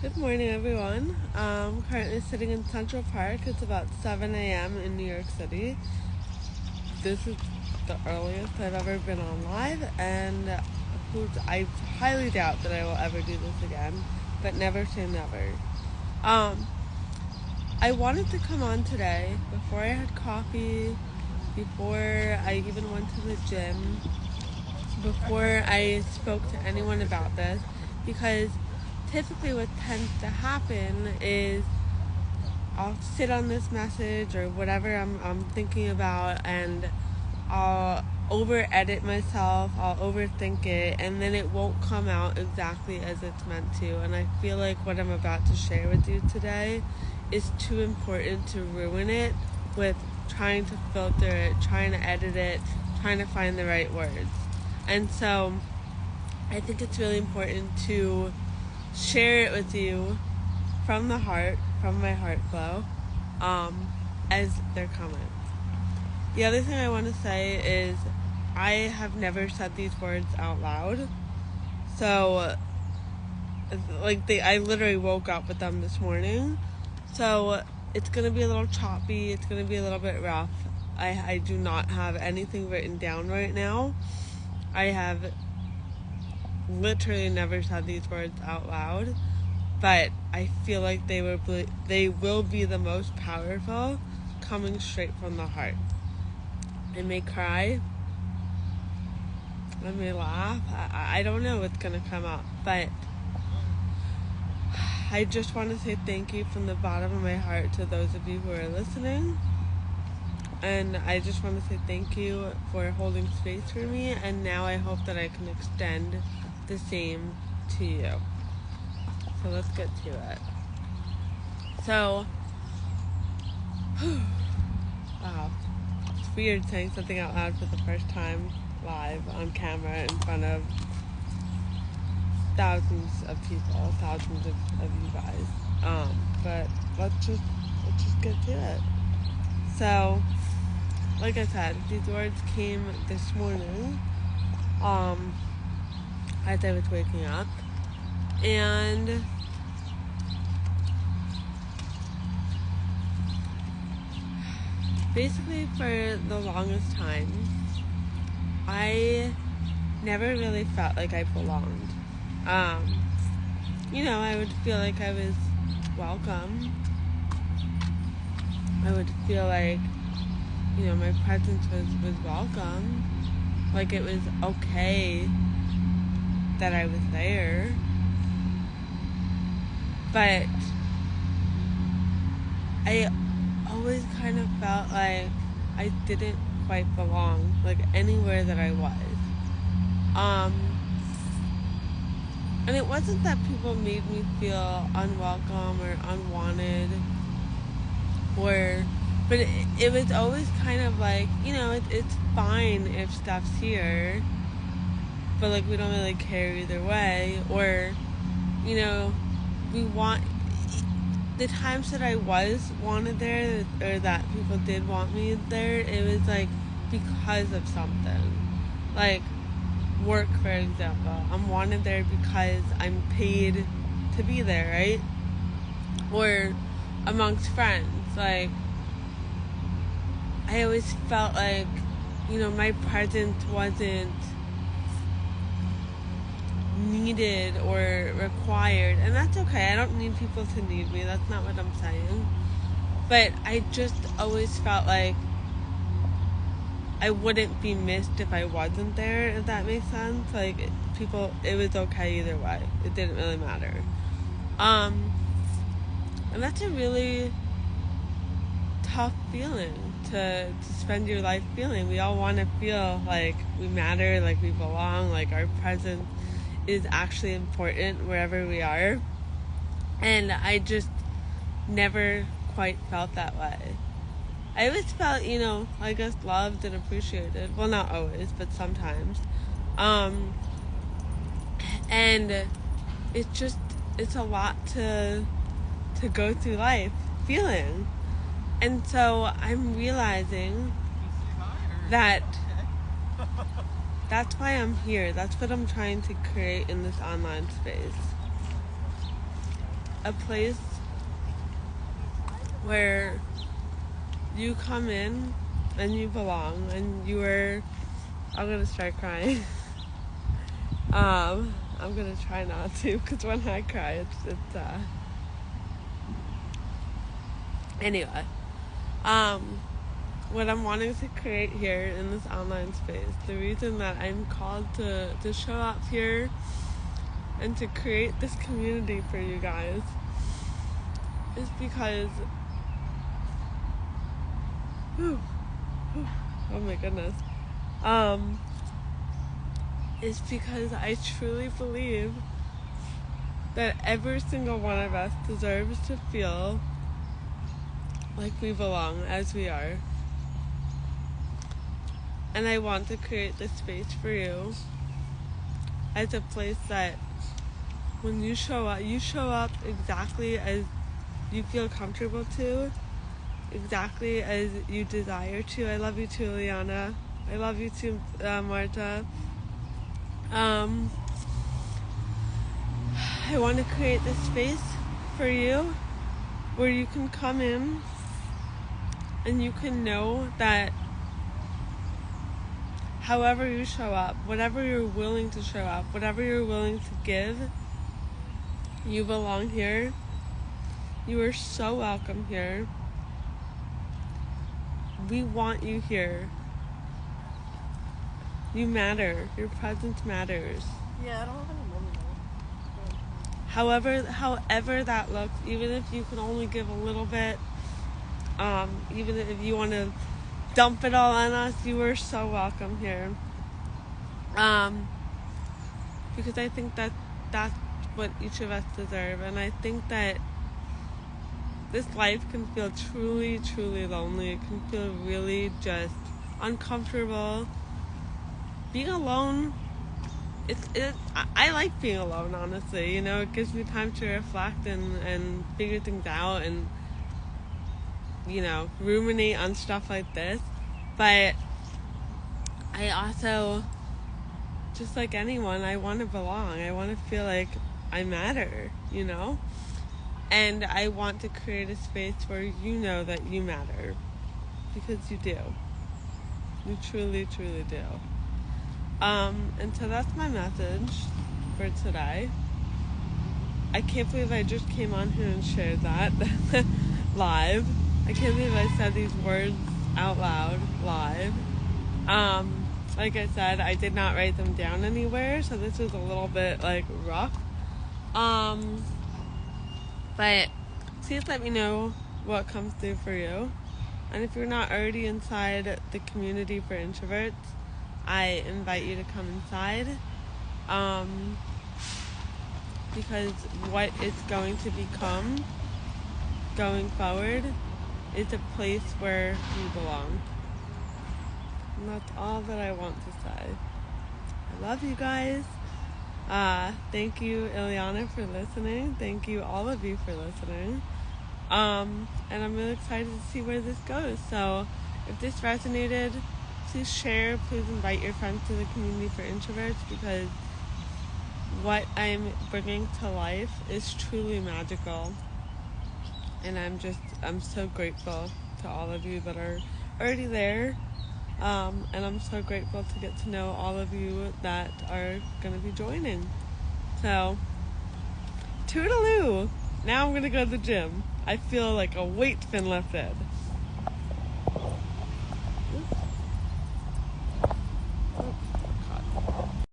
Good morning, everyone. I'm currently sitting in Central Park. It's about 7 a.m. in New York City. This is the earliest I've ever been on live, and I highly doubt that I will ever do this again, but never say never. I wanted to come on today before I had coffee, before I even went to the gym, before I spoke to anyone about this, because typically what tends to happen is I'll sit on this message or whatever I'm thinking about, and I'll over-edit myself, I'll overthink it, and then it won't come out exactly as it's meant to. And I feel like what I'm about to share with you today is too important to ruin it with trying to filter it, trying to edit it, trying to find the right words. And so I think it's really important to share it with you from the heart, from my heart flow, as they're coming. The other thing I want to say is I have never said these words out loud. So, I literally woke up with them this morning. So, it's going to be a little choppy. It's going to be a little bit rough. I do not have anything written down right now. I have literally never said these words out loud, but I feel like they will be the most powerful coming straight from the heart. I may cry, I may laugh, I don't know what's gonna come up, but I just want to say thank you from the bottom of my heart to those of you who are listening. And I just want to say thank you for holding space for me, and now I hope that I can extend the same to you. So let's get to it. So, wow, it's weird saying something out loud for the first time live on camera in front of thousands of people, thousands of you guys. But let's just get to it. So, like I said, these words came this morning, as I was waking up, and basically for the longest time, I never really felt like I belonged. I would feel like I was welcome. I would feel like, my presence was welcome. Like it was okay that I was there. But I always kind of felt like I didn't quite belong, like anywhere that I was. And it wasn't that people made me feel unwelcome or unwanted, but it was always kind of like, it's fine if stuff's here, but like we don't really care either way. Or, we want the times that I was wanted there, or that people did want me there, it was like because of something. Like work, for example. I'm wanted there because I'm paid to be there, right? Or amongst friends. Like, I always felt like, my presence wasn't needed or required, and that's okay. I don't need people to need me. That's not what I'm saying. But I just always felt like I wouldn't be missed if I wasn't there, if that makes sense. Like, it was okay either way. It didn't really matter. And that's a really tough feeling to spend your life feeling. We all want to feel like we matter, like we belong, like our presence is actually important wherever we are. And I just never quite felt that way. I always felt, I guess loved and appreciated. Well, not always, but sometimes. And it's a lot to go through life feeling. And so I'm realizing that that's why I'm here. That's what I'm trying to create in this online space. a place where you come in and you belong, and I'm gonna start crying. I'm gonna try not to, because when I cry, anyway. What I'm wanting to create here in this online space, the reason that I'm called to show up here and to create this community for you guys is because, oh my goodness, is because I truly believe that every single one of us deserves to feel like we belong as we are. And I want to create this space for you as a place that when you show up exactly as you feel comfortable to, exactly as you desire to. I love you too, Liana. I love you too, Marta. I want to create this space for you where you can come in and you can know that however you show up, whatever you're willing to show up, whatever you're willing to give, you belong here. You are so welcome here. We want you here. You matter. Your presence matters. Yeah, I don't have any money though. However that looks, even if you can only give a little bit, even if you want to dump it all on us, you are so welcome here. Because I think that that's what each of us deserve, and I think that this life can feel truly, truly lonely. It can feel really just uncomfortable. Being alone, I like being alone, honestly. You know, it gives me time to reflect and figure things out and, you know, ruminate on stuff like this. But I also, just like anyone, I want to belong. I want to feel like I matter, you know? And I want to create a space where you know that you matter. Because you do. You truly, truly do. And so that's my message for today. I can't believe I just came on here and shared that live. I can't believe I said these words out loud live. Like I said, I did not write them down anywhere, so this was a little bit like rough. But please let me know what comes through for you. And if you're not already inside the community for introverts, I invite you to come inside. Because what it's going to become going forward is a place where you belong. And that's all that I want to say. I love you guys. Thank you, Ileana, for listening. Thank you, all of you, for listening. And I'm really excited to see where this goes. So if this resonated, please share. Please invite your friends to the community for introverts, because what I'm bringing to life is truly magical. And I'm so grateful to all of you that are already there. And I'm so grateful to get to know all of you that are going to be joining. So, toodaloo! Now I'm going to go to the gym. I feel like a weight's been lifted.